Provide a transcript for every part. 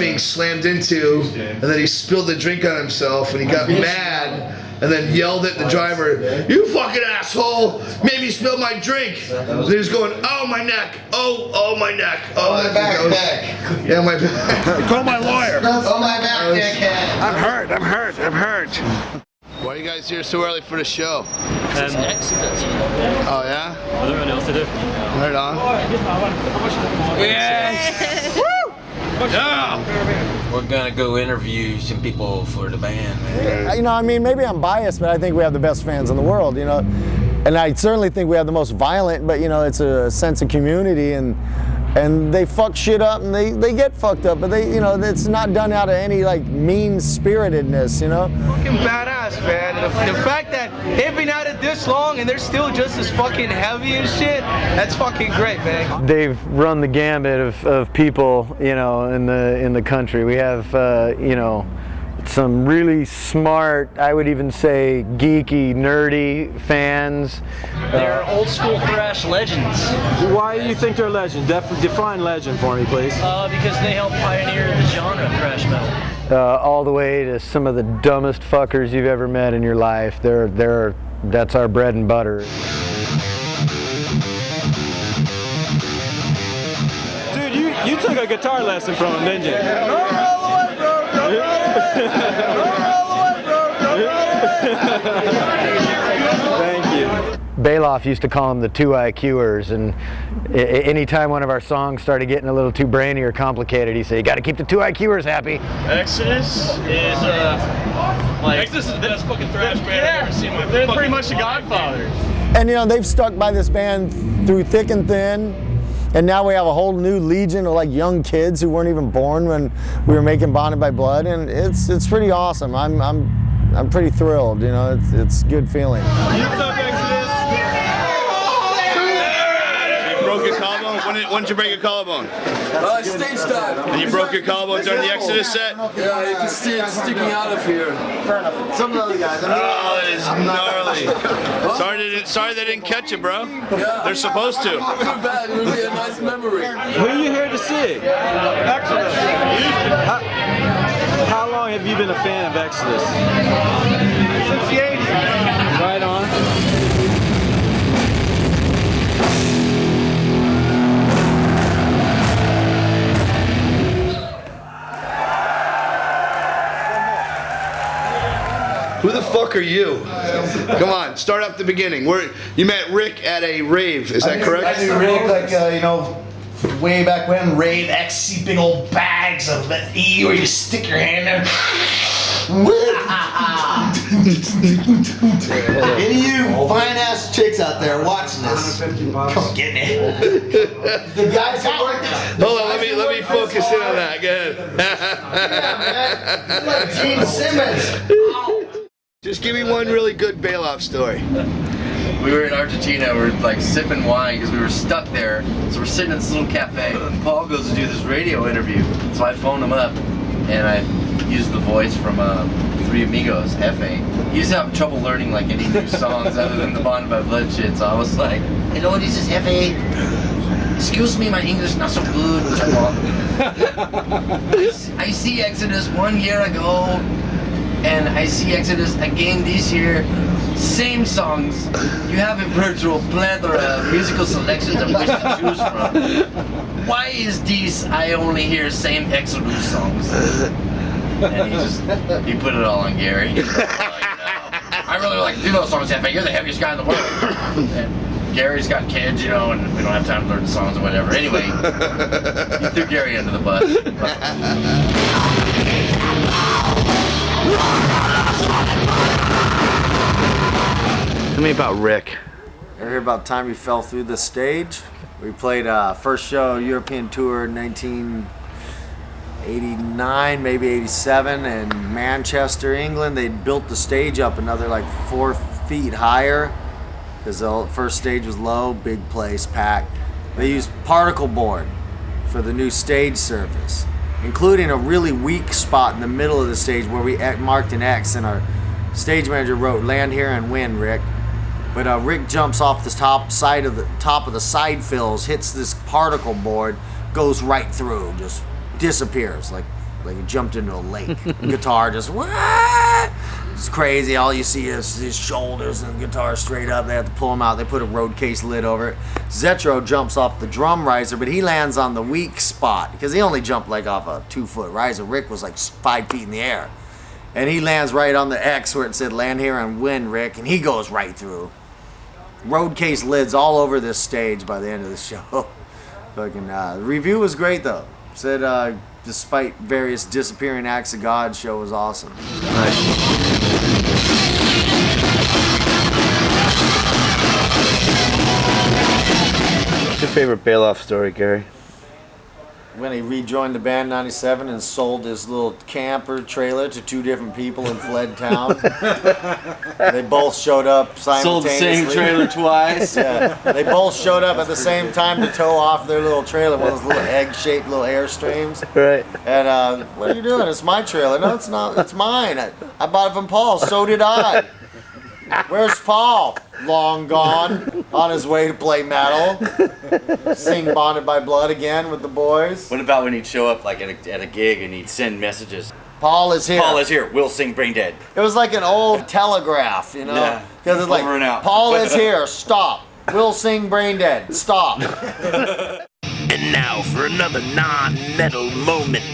being slammed into, and then he spilled the drink on himself, and he got mad, and then yelled at the driver, "You fucking asshole! Made me spill my drink!" And he was going, "Oh my neck! Oh my neck! Oh my back, neck! Yeah, my back. Call my lawyer! Oh my back, dickhead! I'm hurt! Why are you guys here so early for the show? Exodus. Oh yeah? I don't really know what to do. Right on. Yes! Woo! Yeah! We're gonna go interview some people for the band, man. You know, I mean, maybe I'm biased, but I think we have the best fans in the world, you know. And I certainly think we have the most violent, but you know, it's a sense of community, and they fuck shit up, and they get fucked up, but they, you know, it's not done out of any like mean-spiritedness, you know. Fucking badass, man. The fact that they've been at it this long and they're still just as fucking heavy and shit, that's fucking great, man. They've run the gambit of people, you know, in the country. We have, you know, some really smart, I would even say geeky, nerdy fans. They're old school thrash legends. Why do you think they're legend? Define legend for me, please. Because they helped pioneer the genre of thrash metal. All the way to some of the dumbest fuckers you've ever met in your life. That's our bread and butter. Dude, you took a guitar lesson from him, didn't you? Thank you. Bailoff used to call them the 2 IQers, and anytime one of our songs started getting a little too brainy or complicated, he'd say, "You got to keep the 2 IQers happy." Exodus is Exodus is the best fucking thrash band I've ever seen. They're pretty much the Godfather. And you know, they've stuck by this band through thick and thin. And now we have a whole new legion of like young kids who weren't even born when we were making Bonded by Blood, and it's pretty awesome. I'm pretty thrilled. You know, it's a good feeling. What's up, Exodus? You broke your collarbone? When did you break your collarbone? Stage time. And you broke your collarbone during the Exodus set? Yeah, you can see it sticking out of here. Some of the other guys. Oh, that is gnarly. Sorry they didn't catch you, bro. Yeah. They're supposed to. Too bad. It would be a nice memory. Who are you here to see? Exodus. How long have you been a fan of Exodus? Since the 80s. Right on. Who the fuck are you? Come on, start up the beginning. You met Rick at a rave, is that correct? I knew Rick, like, you know, way back when, rave, ecstasy, big old bags of E where you stick your hand there. Any of you fine-ass chicks out there watching this, come get it. The guys that work this. Hold on, let me focus in on that. Go ahead. Yeah, man. Like Gene Simmons. Just give me one really good Bailoff story. We were in Argentina, we were like sipping wine because we were stuck there. So we're sitting in this little cafe. And Paul goes to do this radio interview. So I phoned him up and I used the voice from Three Amigos, F.A. He's having trouble learning like any new songs other than the Bonded by Blood shit. So I was like, "Hello, this is F.A. Excuse me, my English not so good." I see Exodus 1 year ago, and I see Exodus again this year. Same songs. You have a virtual plethora of musical selections of which to choose from. Why is this I only hear same Exodus songs? And he put it all on Gary. Like, no, I really like to do those songs, F.A. You're the heaviest guy in the world. And Gary's got kids, you know, and we don't have time to learn the songs or whatever. Anyway, he threw Gary under the bus. Tell me about Rick. I heard about the time he fell through the stage. We played first show, European tour in 1989, maybe 87, in Manchester, England. They built the stage up another like 4 feet higher because the first stage was low, big place, packed. They used particle board for the new stage surface, including a really weak spot in the middle of the stage where we marked an X, and our stage manager wrote, "Land here and win, Rick." But Rick jumps off the top of the side fills, hits this particle board, goes right through, just disappears. Like like he jumped into a lake. Guitar just what? It's crazy. All you see is his shoulders and the guitar straight up. They have to pull him out. They put a road case lid over it. Zetro jumps off the drum riser, but he lands on the weak spot because he only jumped like off a 2-foot riser. Rick was like 5 feet in the air. And he lands right on the X where it said land here and win, Rick, and he goes right through. Road case lids all over this stage by the end of the show. Fucking the review was great though. Said despite various disappearing acts of God, show was awesome. What's your favorite Bailoff story, Gary? When he rejoined the band in '97 and sold his little camper trailer to 2 different people and fled town. They both showed up Sold the simultaneously. same trailer twice. Yeah, they both showed up at the same time to tow off their little trailer, one of those little egg-shaped little Airstreams. Right. And what are you doing? It's my trailer. No, it's not. It's mine. I bought it from Paul. So did I. Where's Paul? Long gone. On his way to play metal. Sing Bonded by Blood again with the boys. What about when he'd show up like at a gig and he'd send messages? Paul is here. Paul is here. We'll sing Brain Dead. It was like an old telegraph, you know? Yeah. Because it's like, Over and out. Paul is here. Stop. We'll sing Brain Dead. Stop. And now for another non-metal moment.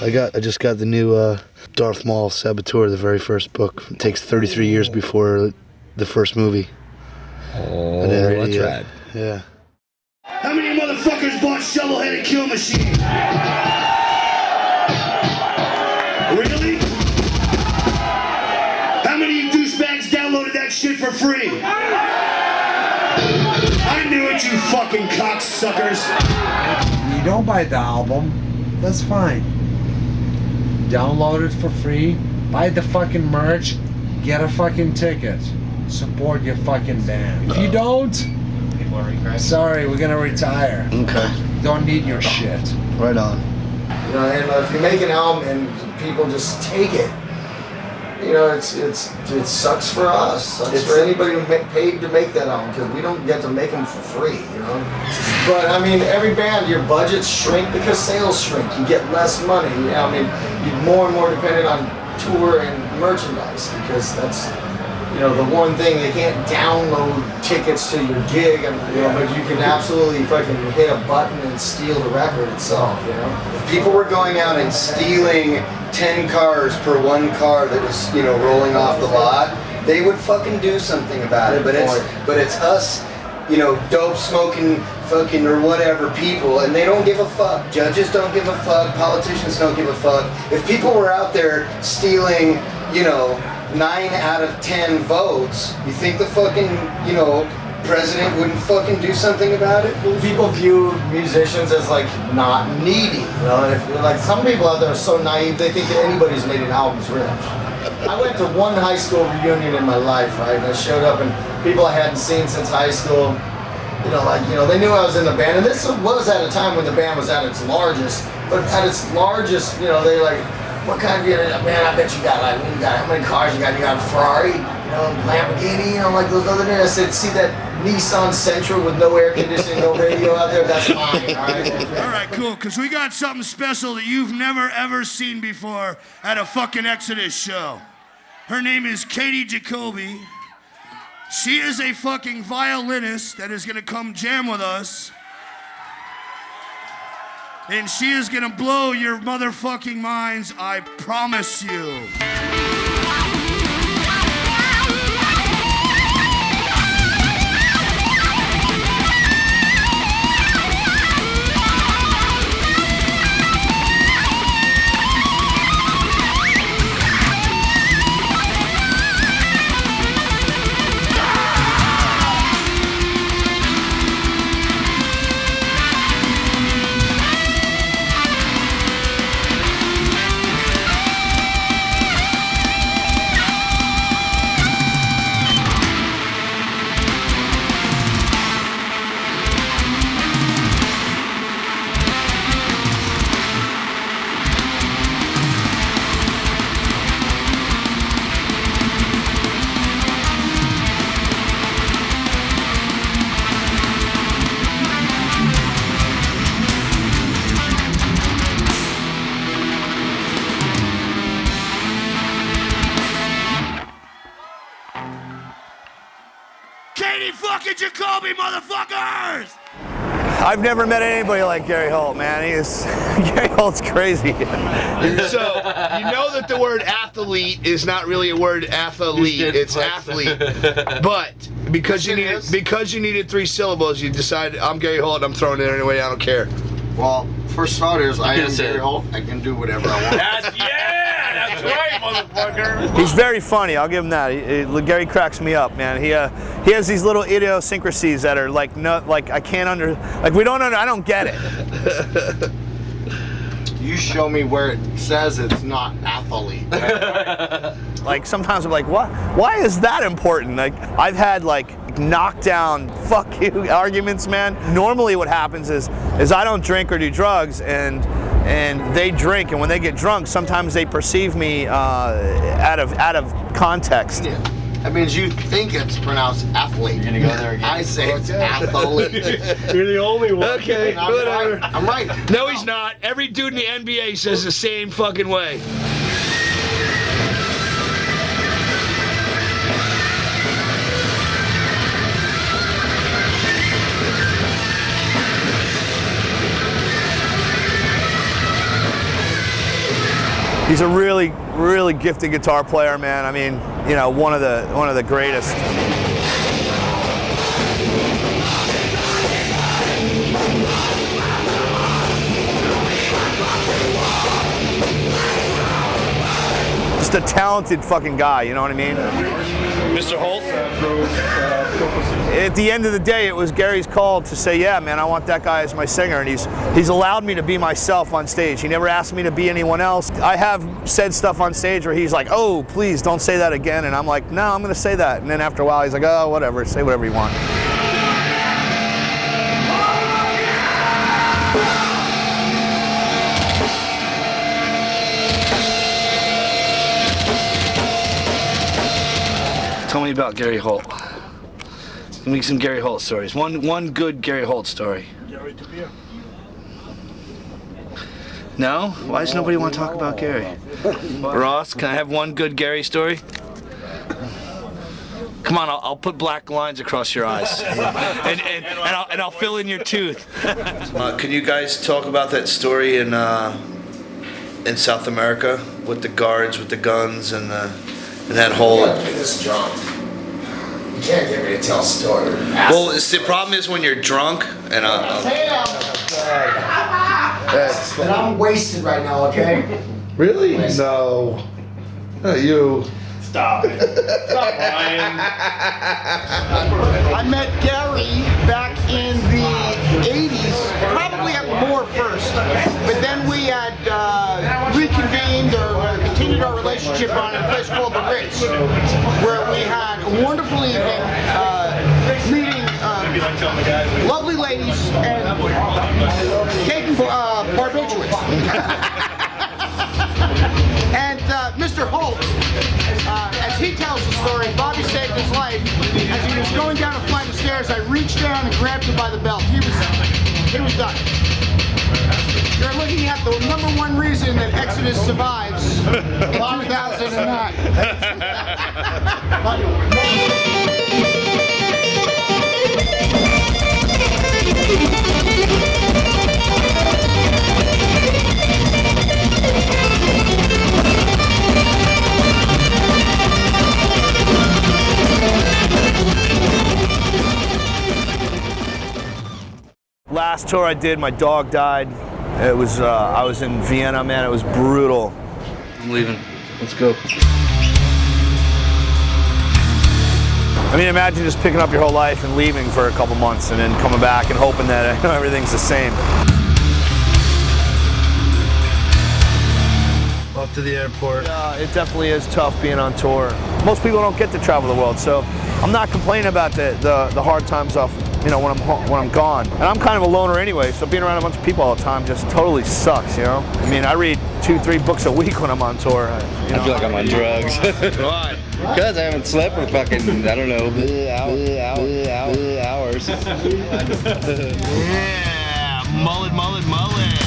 I just got the new Darth Maul Saboteur, the very first book. It takes 33 years before the first movie. Oh, that's rad. Yeah. How many motherfuckers bought Shovelhead Kill Machine? Really? How many of you douchebags downloaded that shit for free? I knew it, you fucking cocksuckers. You don't buy the album, that's fine. Download it for free, buy the fucking merch, get a fucking ticket, support your fucking band. If you don't, sorry, we're gonna retire. Okay. Don't need your shit. Right on. You know, and if you make an album and people just take it, you know, it sucks for us. Sucks for anybody who paid to make that album because we don't get to make them for free, you know. But I mean, every band, your budgets shrink because sales shrink. You get less money. You know, I mean, you're more and more dependent on tour and merchandise because that's, you know, the one thing. They can't download tickets to your gig, and, you know, but you can absolutely fucking hit a button and steal the record itself, you know. If people were going out and stealing 10 cars per one car that was, you know, rolling off the lot, they would fucking do something about it. But it's us, you know, dope smoking fucking or whatever people, and they don't give a fuck. Judges don't give a fuck. Politicians don't give a fuck. If people were out there stealing, you know, 9 out of 10 votes, you think the fucking, you know, president wouldn't fucking do something about it? People view musicians as like not needy. You know, if, like some people out there are so naive they think that anybody's made an album's rich. I went to one high school reunion in my life, right? And I showed up and people I hadn't seen since high school, you know, like, you know, they knew I was in the band, and this was at a time when the band was at its largest. But at its largest, you know, they like, what kind of, man, I bet you got like, what you got, how many cars you got? You got a Ferrari, you know, Lamborghini, you know, like those other days. I said, see that Nissan Sentra with no air conditioning, no radio out there? That's mine, all right? All right, cool, because we got something special that you've never, ever seen before at a fucking Exodus show. Her name is Katie Jacoby. She is a fucking violinist that is going to come jam with us. And she is going to blow your motherfucking minds, I promise you. Katie fucking Jacoby, motherfuckers! I've never met anybody like Gary Holt, man. Gary Holt's crazy. So, you know that the word athlete is not really a word athlete, it's athlete. But because you needed 3 syllables, you decided I'm Gary Holt, I'm throwing it anyway, I don't care. Well, for starters, I am Gary Holt. I can do whatever I want. That's right, motherfucker. He's very funny, I'll give him that. Gary cracks me up, man. He has these little idiosyncrasies that are like, I don't get it. You show me where it says it's not athlete. Like sometimes I'm like, what? Why is that important? Like I've had like knockdown fuck you arguments, man. Normally what happens is I don't drink or do drugs, and they drink, and when they get drunk, sometimes they perceive me out of context. Yeah. That means you think it's pronounced athlete. You're gonna go there again? I say it's athlete. You're the only one. Okay, whatever. I'm right. No, he's not. Every dude in the NBA says the same fucking way. He's a really, really gifted guitar player, man. I mean, you know, one of the greatest. Just a talented fucking guy, you know what I mean? Mr. Holt? At the end of the day, it was Gary's call to say, yeah, man, I want that guy as my singer, and he's allowed me to be myself on stage. He never asked me to be anyone else. I have said stuff on stage where he's like, oh, please don't say that again, and I'm like, no, I'm gonna say that. And then after a while, he's like, oh, whatever, say whatever you want. Tell me about Gary Holt. Give me some Gary Holt stories. One good Gary Holt story. No? Why does nobody want to talk about Gary? Ross, can I have one good Gary story? Come on, I'll put black lines across your eyes, and I'll fill in your tooth. Can you guys talk about that story in South America with the guards with the guns and that whole? This drunk. You can't get me to tell a story. Well, the problem is when you're drunk and And I'm wasted right now, okay? Really? No. Not you. Stop it. Stop, Ryan. I met Gary back in the 80s, probably at Moore first, but then we had reconvened or continued our relationship on a place called the Ritz, where we had a wonderful evening, meeting lovely ladies and taking barbiturates. And Mr. Holt, as he tells the story, Bobby saved his life. As he was going down a flight of stairs, I reached down and grabbed him by the belt. He was done. You're looking at the #1 reason that Exodus survives in 2009. Last tour I did, my dog died. It was, I was in Vienna, man, it was brutal. I'm leaving. Let's go. I mean, imagine just picking up your whole life and leaving for a couple months and then coming back and hoping that everything's the same. Off to the airport. It definitely is tough being on tour. Most people don't get to travel the world, so I'm not complaining about the hard times off, you know, when I'm gone. And I'm kind of a loner anyway, so being around a bunch of people all the time just totally sucks, you know? I mean, I read 2-3 books a week when I'm on tour. You know? I feel like I'm on drugs. Why? Because I haven't slept for fucking, I don't know, hours. Yeah, mullet, mullet, mullet.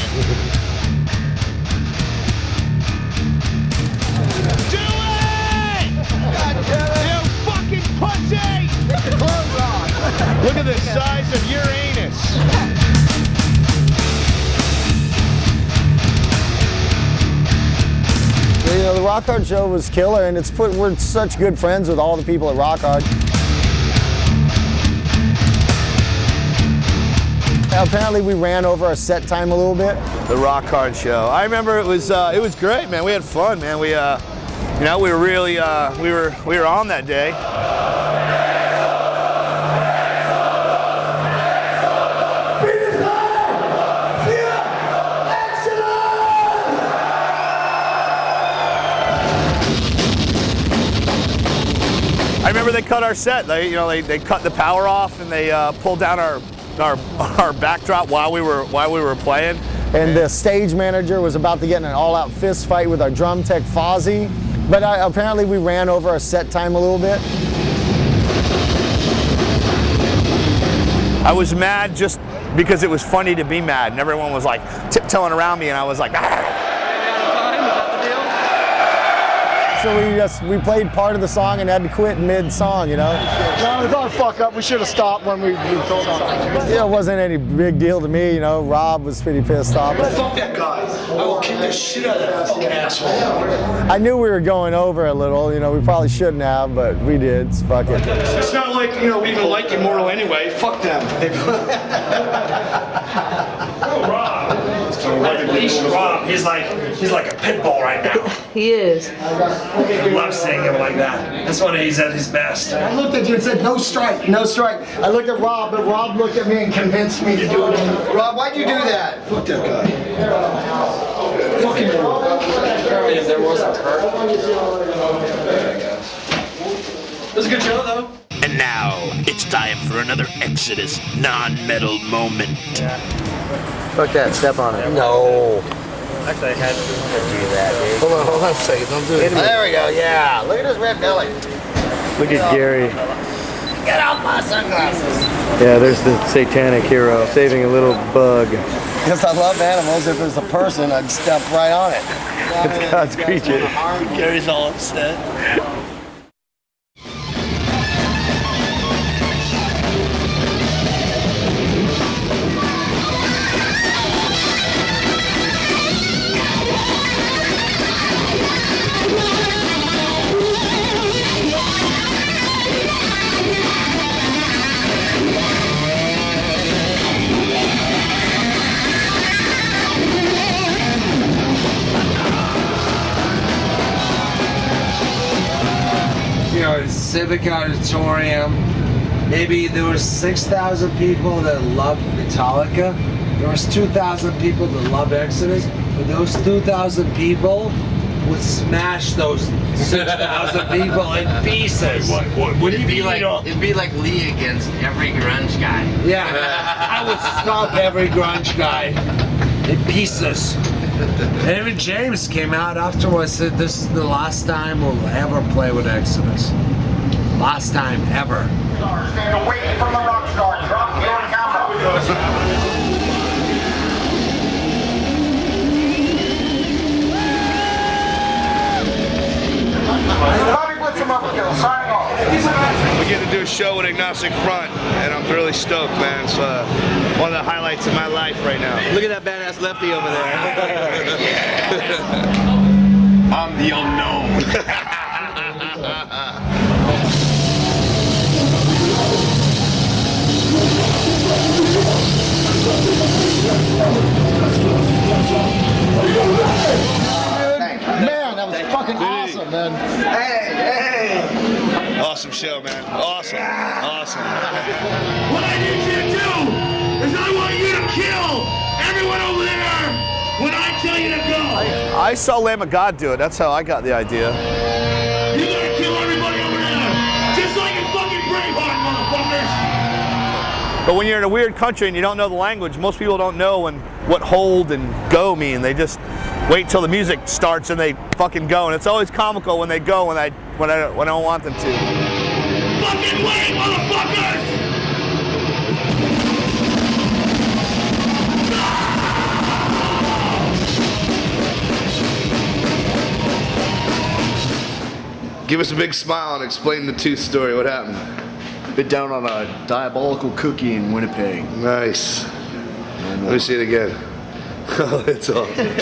Do it! God damn it! You fucking pussy! Close on. the Rock Hard show was killer, and we're such good friends with all the people at Rock Hard. Apparently we ran over our set time a little bit. The Rock Hard show. I remember it was great, man. We had fun, man. We we were really we were on that day. I remember they cut our set. They cut the power off and they pulled down our backdrop while we were playing. And the stage manager was about to get in an all-out fist fight with our drum tech Fozzy, but apparently we ran over our set time a little bit. I was mad just because it was funny to be mad, and everyone was like tiptoeing around me, and I was like, ah. So we played part of the song and had to quit mid-song, you know? No, it's our fuck up. We should have stopped when we told them. Yeah, it wasn't any big deal to me, you know. Rob was pretty pissed off. Fuck that guy. I will kick the shit out of that fucking asshole. I knew we were going over a little, you know. We probably shouldn't have, but we did. Fuck it. It's not like, we even like Immortal anyway. Fuck them. Rob. Rob, he's like a pit bull right now. He is. I love seeing him like that. That's when he's at his best. I looked at you and said, no strike, no strike. I looked at Rob, but Rob looked at me and convinced me to do it. Rob, why'd you do that? Fuck that guy. Fucking Apparently if there wasn't Kurt. It was a good show though. And now, it's time for another Exodus non-metal moment. Fuck that, step on it. No. Actually, I had to do that, dude. Hold on a second, don't do it. There we go, yeah. Look at his red belly. Look at Gary. Get off my sunglasses. Yeah, there's the satanic hero saving a little bug. Because I love animals. If it was a person, I'd step right on it. It's God's creature. Gary's all upset. Civic Auditorium. Maybe there was 6,000 people that loved Metallica. There was 2,000 people that loved Exodus. But those 2,000 people would smash those 6,000 people in pieces. Would it be like? It'd be like Lee against every grunge guy. Yeah, I would stop every grunge guy in pieces. And even James came out afterwards and said, this is the last time we'll ever play with Exodus. Last time ever. Stand away from the rock star. Drop your camera. Bobby Blitzermotherkill, signing off. We get to do a show with Agnostic Front, and I'm really stoked, man. It's one of the highlights of my life right now. Look at that badass lefty over there. I'm the unknown. Man, that was fucking awesome, man. Hey. Awesome show, man. Awesome. Awesome. What I need you to do is I want you to kill everyone over there when I tell you to go. I saw Lamb of God do it. That's how I got the idea. You gotta kill everybody over there, just like in fucking Braveheart, motherfuckers. But when you're in a weird country and you don't know the language, most people don't know what hold and go mean. They just wait till the music starts and they fucking go. And it's always comical when they go when I don't want them to. Fucking wait, motherfuckers! Give us a big smile and explain the tooth story. What happened? Bit down on a diabolical cookie in Winnipeg. Nice. Let me see it again. Oh, that's awesome.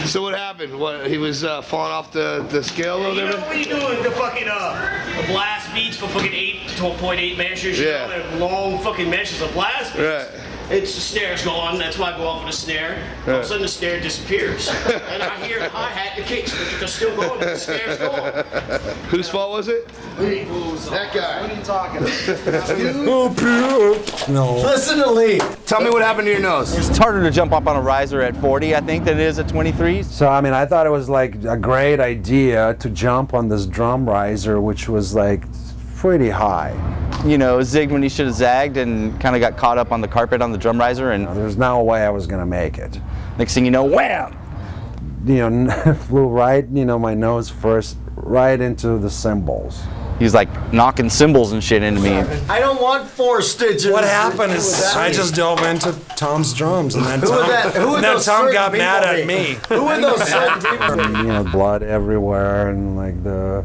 So what happened? What, he was falling off the scale a little bit? You know when you do the fucking blast beats for fucking 8.8 measures, you know, and long fucking measures of blast beats. Right. It's the snare's gone, that's why I go off with the snare. All of a sudden the snare disappears. And I hear the hi-hat and the kicks, they're still going, but the snare's gone. Whose fault was it? That guy. What are you talking No. Listen to Lee. Tell me what happened to your nose. It's harder to jump up on a riser at 40, I think, than it is at 23. So, I mean, I thought it was like a great idea to jump on this drum riser, which was like pretty high. You know, zigged when he should have zagged and kind of got caught up on the carpet on the drum riser, and there's no way I was gonna make it. Next thing you know, wham! You know, flew right, you know, my nose first, right into the cymbals. He's like knocking cymbals and shit into me. I don't want 4 stitches. What happened is I just dove into Tom's drums, and then Who Tom got mad at me. Who are those certain people? You know, blood everywhere, and like the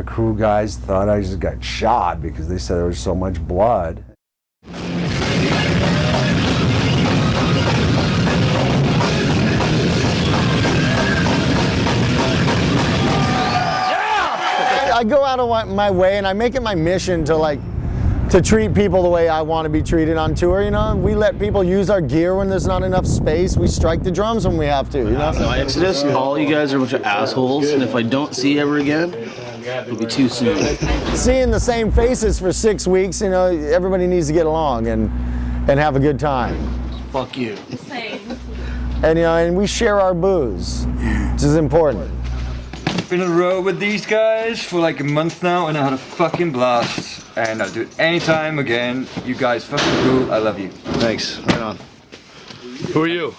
crew guys thought I just got shot because they said there was so much blood. I go out of my way and I make it my mission to treat people the way I want to be treated on tour, you know? We let people use our gear when there's not enough space. We strike the drums when we have to, you know? No, Exodus, all you guys are a bunch of assholes, and if I don't see you ever again, it'll be too soon. Seeing the same faces for 6 weeks, you know, everybody needs to get along and have a good time. Fuck you. Same. And, you know, and we share our booze, which is important. Been on the road with these guys for like a month now, and I had a fucking blast. And I'll do it anytime again. You guys fucking rule. I love you. Thanks. Right on. Who are you?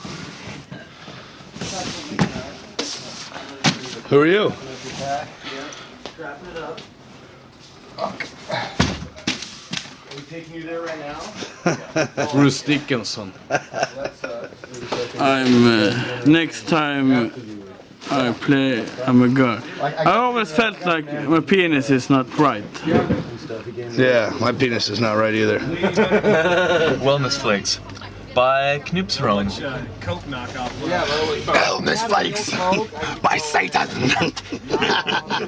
Who are you? Wrapping it up. Are we taking you there right now? Bruce Dickinson. I'm next time I play, I'm a girl. I always felt like my penis is not right. Yeah, my penis is not right either. Wellness Flakes by Knupsron. Coke knockoff. Wellness Flakes by Satan.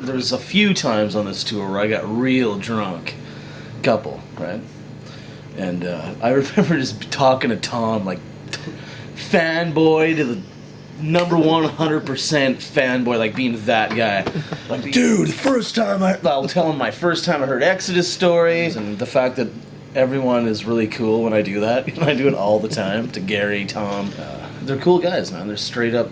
There's a few times on this tour where I got real drunk. Couple, right? And I remember just talking to Tom, like, fanboy to the number 100% fanboy, like being that guy. Like, dude, the first time I'll tell him my first time I heard Exodus stories, and the fact that everyone is really cool when I do that. I do it all the time to Gary, Tom. They're cool guys, man. They're straight up,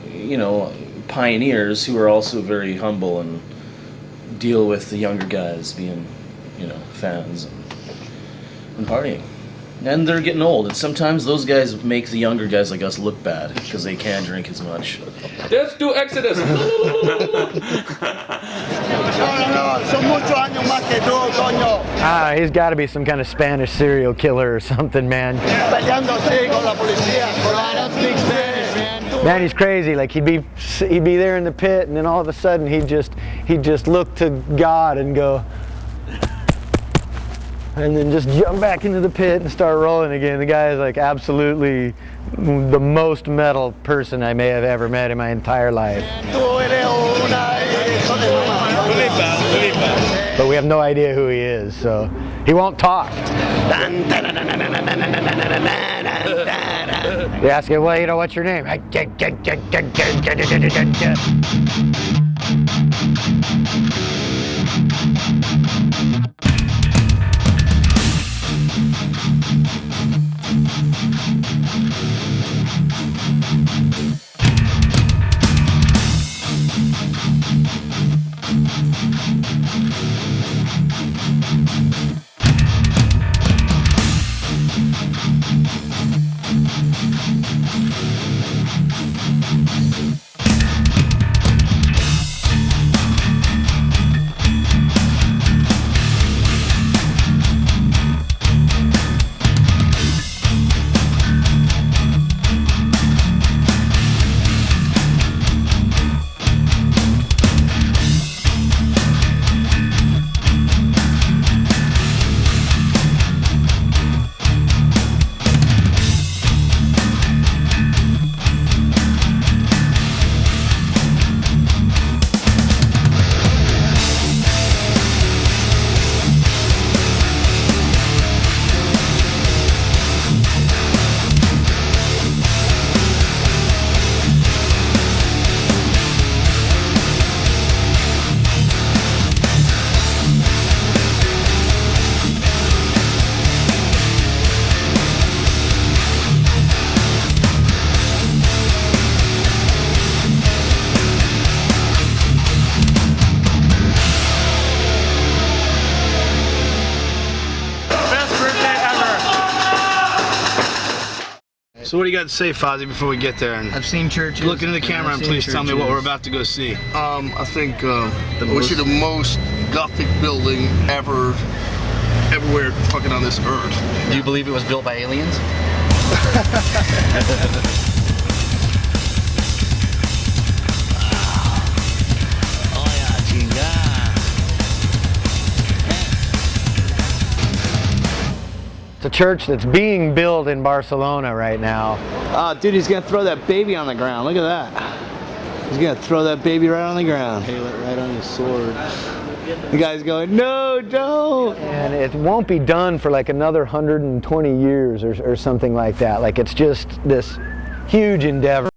you know, pioneers who are also very humble and deal with the younger guys being, you know, fans and partying. And they're getting old, and sometimes those guys make the younger guys like us look bad because they can't drink as much. Let's do Exodus. He's got to be some kind of Spanish serial killer or something, man. Man, he's crazy. Like he'd be there in the pit, and then all of a sudden he'd just look to God and go, and then just jump back into the pit and start rolling again. The guy is like absolutely the most metal person I may have ever met in my entire life. But we have no idea who he is, so he won't talk. They ask him, well, you know, what's your name? So what do you got to say, Fozzie, before we get there? And I've seen churches. look into the camera and please tell me what we're about to go see. I think we see the most Gothic building everywhere fucking on this earth. Do you believe it was built by aliens? It's a church that's being built in Barcelona right now. Oh, dude, he's gonna throw that baby on the ground. Look at that. He's gonna throw that baby right on the ground. Hail it right on his sword. The guy's going, no, don't. And it won't be done for like another 120 years or something like that. Like it's just this huge endeavor.